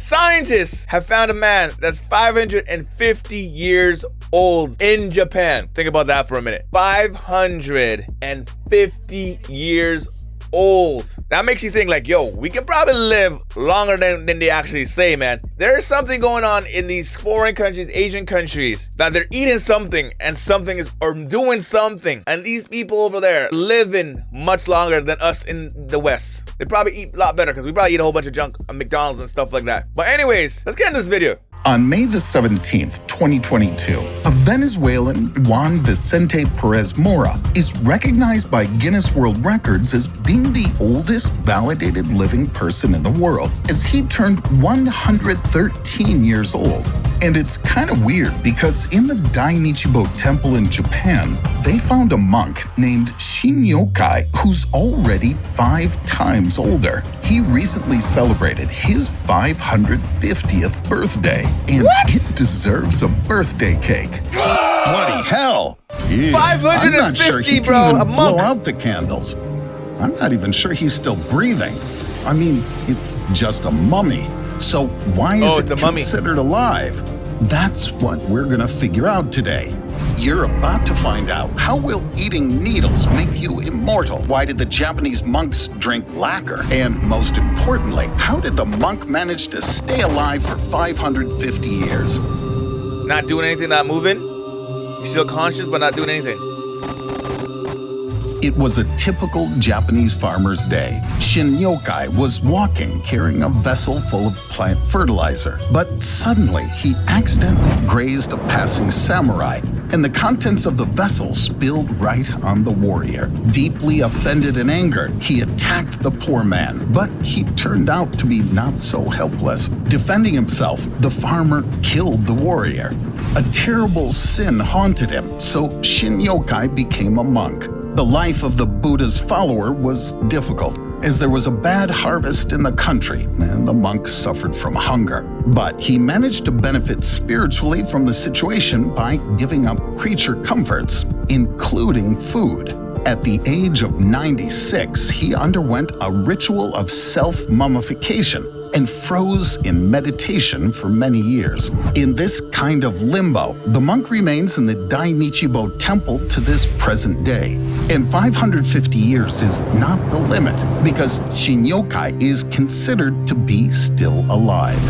Scientists have found a man that's 550 years old in Japan. Think about that for a minute. 550 years old. That makes you think like, yo, we can probably live longer than they actually say, man. There's something going on in these foreign countries, Asian countries, that they're eating something and something is, or doing something. And these people over there living much longer than us in the West. They probably eat a lot better because we probably eat a whole bunch of junk at McDonald's and stuff like that. But anyways, let's get in this video. On May the 17th, 2022, a Venezuelan, Juan Vicente Perez Mora, is recognized by Guinness World Records as being the oldest validated living person in the world, as he turned 113 years old. And it's kind of weird because in the Dainichibo temple in Japan, they found a monk named Shin Yokai who's already 5 times older. He recently celebrated his 550th birthday, and it deserves a birthday cake. Bloody hell! Yeah, 550, I'm not sure he bro, can a even monk. blow out the candles. I'm not even sure he's still breathing. I mean, it's just a mummy. So why is it considered alive? That's what we're gonna figure out today. You're about to find out, how will eating needles make you immortal? Why did the Japanese monks drink lacquer? And most importantly, how did the monk manage to stay alive for 550 years? Not doing anything, not moving. You're still conscious, but not doing anything. It was a typical Japanese farmer's day. Shin Yokai was walking, carrying a vessel full of plant fertilizer. But suddenly, he accidentally grazed a passing samurai, and the contents of the vessel spilled right on the warrior. Deeply offended and angered, he attacked the poor man, but he turned out to be not so helpless. Defending himself, the farmer killed the warrior. A terrible sin haunted him, so Shin Yokai became a monk. The life of the Buddha's follower was difficult, as there was a bad harvest in the country and the monk suffered from hunger. But he managed to benefit spiritually from the situation by giving up creature comforts, including food. At the age of 96, he underwent a ritual of self-mummification and froze in meditation for many years. In this kind of limbo, the monk remains in the Dainichibo temple to this present day. And 550 years is not the limit, because Shin Yokai is considered to be still alive.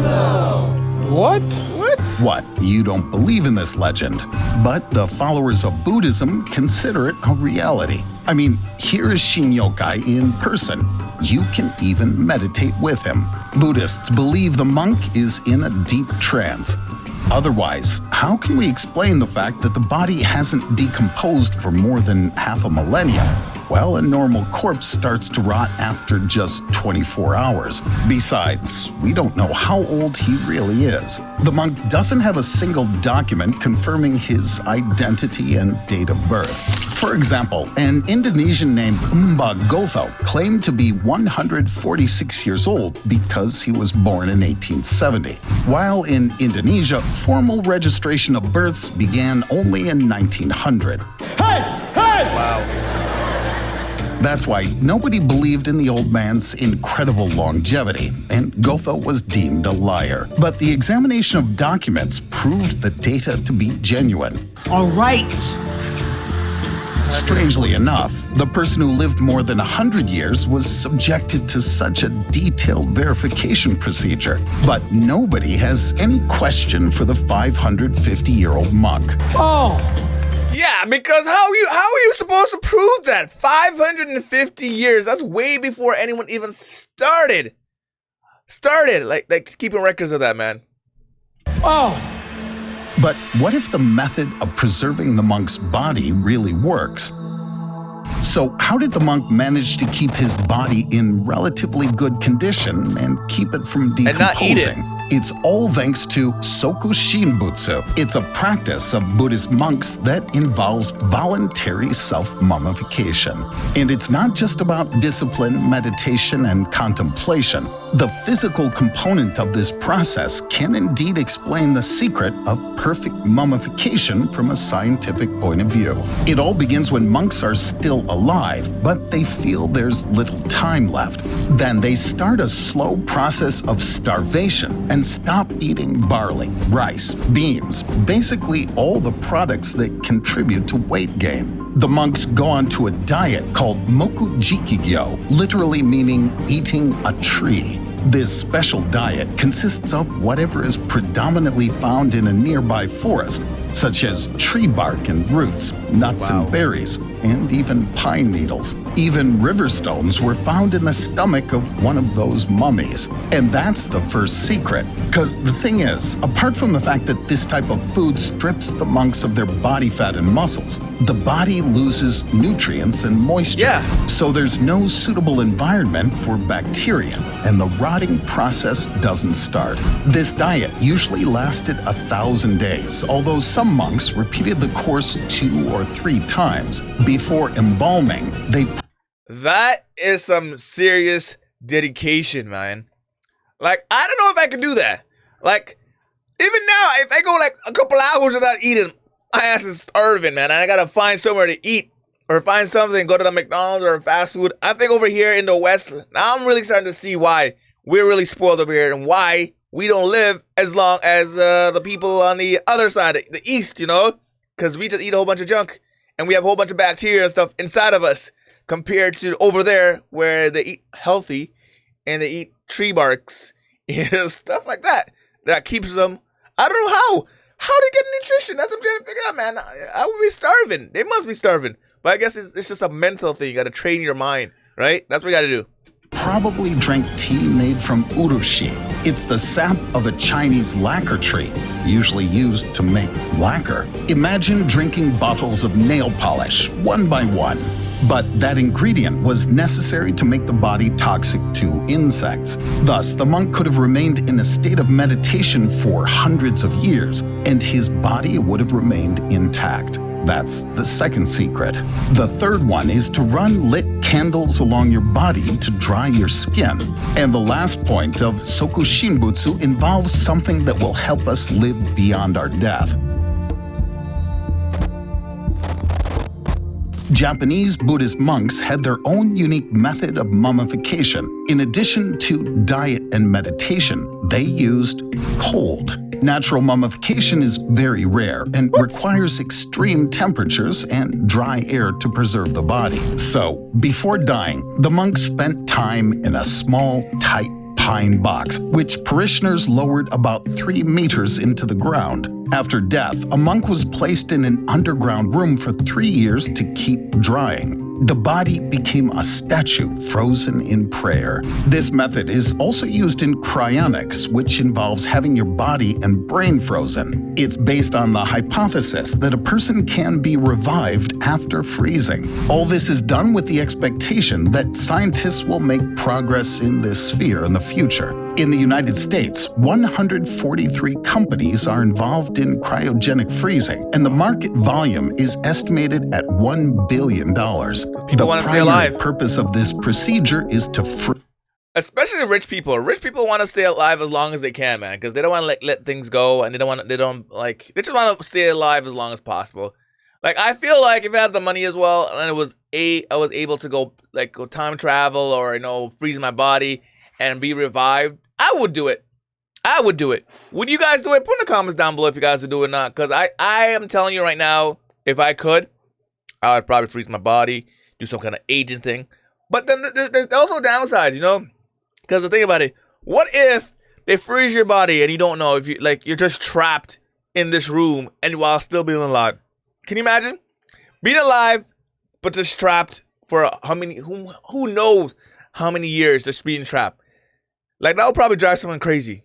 What? What? You don't believe in this legend, but the followers of Buddhism consider it a reality. I mean, here is Shin Yokai in person. You can even meditate with him. Buddhists believe the monk is in a deep trance. Otherwise, how can we explain the fact that the body hasn't decomposed for more than half a millennia? Well, a normal corpse starts to rot after just 24 hours. Besides, we don't know how old he really is. The monk doesn't have a single document confirming his identity and date of birth. For example, an Indonesian named Gotho claimed to be 146 years old because he was born in 1870, while in Indonesia, formal registration of births began only in 1900. Wow. That's why nobody believed in the old man's incredible longevity, and Gotho was deemed a liar. But the examination of documents proved the data to be genuine. All right. Strangely enough, the person who lived more than 100 years was subjected to such a detailed verification procedure. But nobody has any question for the 550-year-old monk. Oh. Yeah, because how are you supposed to prove that? 550 years, that's way before anyone even started. Like keeping records of that, man. Oh. But what if the method of preserving the monk's body really works? So how did the monk manage to keep his body in relatively good condition and keep it from decomposing? And not eat it. It's all thanks to Soku Shinbutsu. It's a practice of Buddhist monks that involves voluntary self-mummification. And it's not just about discipline, meditation, and contemplation. The physical component of this process can indeed explain the secret of perfect mummification from a scientific point of view. It all begins when monks are still alive, but they feel there's little time left. Then they start a slow process of starvation, and and stop eating barley, rice, beans, basically all the products that contribute to weight gain. The monks go on to a diet called Moku Jikigyo, literally meaning eating a tree. This special diet consists of whatever is predominantly found in a nearby forest, such as tree bark and roots, nuts and berries, and even pine needles. Even river stones were found in the stomach of one of those mummies. And that's the first secret. Because the thing is, apart from the fact that this type of food strips the monks of their body fat and muscles, the body loses nutrients and moisture. Yeah. So there's no suitable environment for bacteria, and the rotting process doesn't start. This diet usually lasted 1,000 days, although some monks repeated the course 2 or 3 times. Before embalming, they... That is some serious dedication, man. Like, I don't know if I can do that. Like, even now, if I go like a couple hours without eating, my ass is starving, man. I gotta find somewhere to eat or find something, go to the McDonald's or fast food. I think over here in the West, now I'm really starting to see why we're really spoiled over here and why we don't live as long as the people on the other side, the East, you know? Because we just eat a whole bunch of junk and we have a whole bunch of bacteria and stuff inside of us compared to over there where they eat healthy and they eat tree barks and stuff like that. That keeps them, I don't know how they get nutrition. That's what I'm trying to figure out, man. I would be starving. They must be starving. But I guess it's just a mental thing. You got to train your mind, right? That's what you got to do. Probably drank tea made from urushi. It's the sap of a Chinese lacquer tree, usually used to make lacquer. Imagine drinking bottles of nail polish, one by one. But that ingredient was necessary to make the body toxic to insects. Thus, the monk could have remained in a state of meditation for hundreds of years, and his body would have remained intact. That's the second secret. The third one is to run lit candles along your body to dry your skin. And the last point of Soku Shinbutsu involves something that will help us live beyond our death. Japanese Buddhist monks had their own unique method of mummification. In addition to diet and meditation, they used cold. Natural mummification is very rare and requires extreme temperatures and dry air to preserve the body. So, before dying, the monks spent time in a small, tight pine box, which parishioners lowered about 3 meters into the ground. After death, a monk was placed in an underground room for 3 years to keep drying. The body became a statue frozen in prayer. This method is also used in cryonics, which involves having your body and brain frozen. It's based on the hypothesis that a person can be revived after freezing. All this is done with the expectation that scientists will make progress in this sphere in the future. In the United States, 143 companies are involved in cryogenic freezing, and the market volume is estimated at $1 billion. People want to stay alive. The purpose of this procedure is to especially rich people. Rich people want to stay alive as long as they can, man, because they don't want to let things go, and they just want to stay alive as long as possible. Like, I feel like if I had the money as well, and I was able to go time travel or freeze my body and be revived, I would do it. Would you guys do it? Put in the comments down below if you guys would do it or not. Because I am telling you right now, if I could, I would probably freeze my body, do some kind of aging thing. But then there's also downsides, Because the thing about it, what if they freeze your body and you don't know if you're just trapped in this room and while still being alive? Can you imagine being alive but just trapped for who knows how many years just being trapped? Like, that would probably drive someone crazy.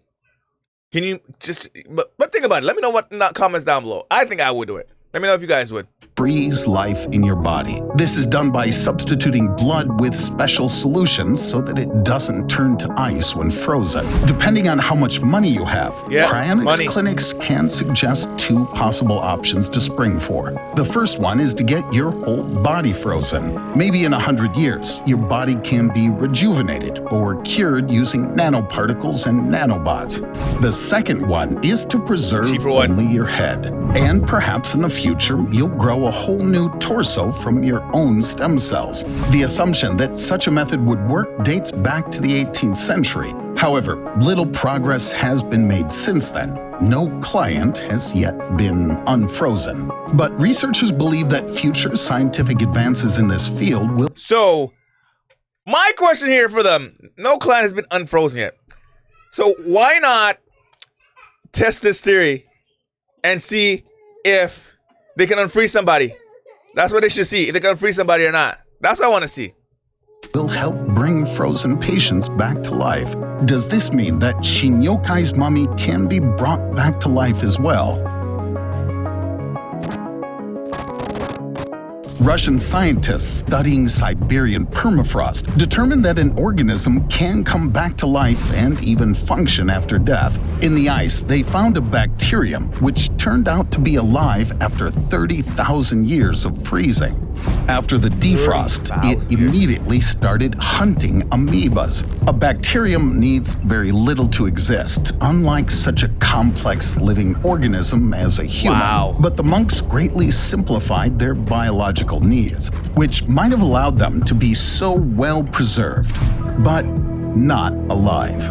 Can you just, but think about it. Let me know what in the comments down below. I think I would do it. Let me know if you guys would. Freeze life in your body. This is done by substituting blood with special solutions so that it doesn't turn to ice when frozen. Depending on how much money you have, cryonics clinics can suggest 2 possible options to spring for. The first one is to get your whole body frozen. Maybe in 100 years, your body can be rejuvenated or cured using nanoparticles and nanobots. The second one is to preserve only your head. And perhaps in the future, you'll grow a whole new torso from your own stem cells. The assumption that such a method would work dates back to the 18th century, However, little progress has been made since then. No client has yet been unfrozen. But researchers believe that future scientific advances in this field will... So, my question here for them, no client has been unfrozen yet. So why not test this theory and see if they can unfreeze somebody? That's what they should see, if they can unfreeze somebody or not. That's what I want to see. Will help bring frozen patients back to life. Does this mean that Shin Yokai's mummy can be brought back to life as well? Russian scientists studying Siberian permafrost determined that an organism can come back to life and even function after death. In the ice, they found a bacterium which turned out to be alive after 30,000 years of freezing. After the defrost, it immediately started hunting amoebas. A bacterium needs very little to exist, unlike such a complex living organism as a human. Wow. But the monks greatly simplified their biological needs, which might have allowed them to be so well preserved, but not alive.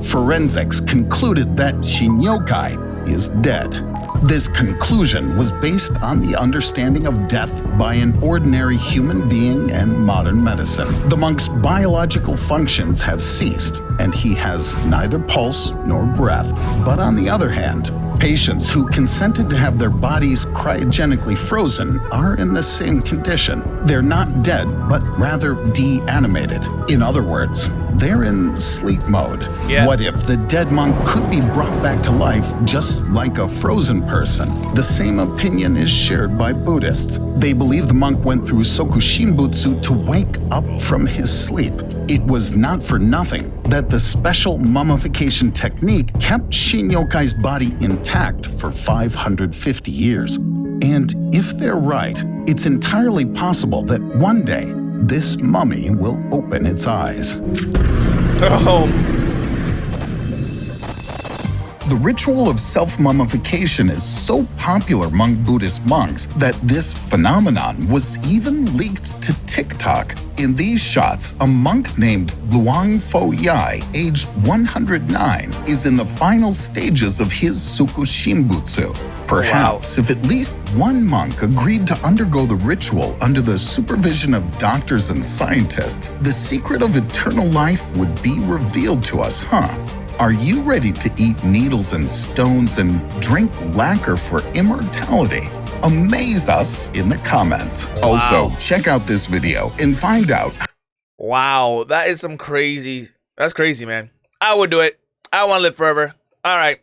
Forensics concluded that Shin Yokai is dead. This conclusion was based on the understanding of death by an ordinary human being and modern medicine. The monk's biological functions have ceased, and he has neither pulse nor breath. But on the other hand, patients who consented to have their bodies cryogenically frozen are in the same condition. They're not dead, but rather deanimated. In other words, they're in sleep mode. Yeah. What if the dead monk could be brought back to life just like a frozen person? The same opinion is shared by Buddhists. They believe the monk went through Sokushinbutsu to wake up from his sleep. It was not for nothing that the special mummification technique kept Shin Yokai's body intact for 550 years. And if they're right, it's entirely possible that one day this mummy will open its eyes. Oh. The ritual of self-mummification is so popular among Buddhist monks that this phenomenon was even leaked to TikTok. In these shots, a monk named Luang Fo Yai, aged 109, is in the final stages of his Sokushinbutsu. Perhaps if at least one monk agreed to undergo the ritual under the supervision of doctors and scientists, the secret of eternal life would be revealed to us, huh? Are you ready to eat needles and stones and drink lacquer for immortality? Amaze us in the comments. Also, check out this video and find out. Wow, that is some crazy. That's crazy, man. I would do it. I want to live forever. All right.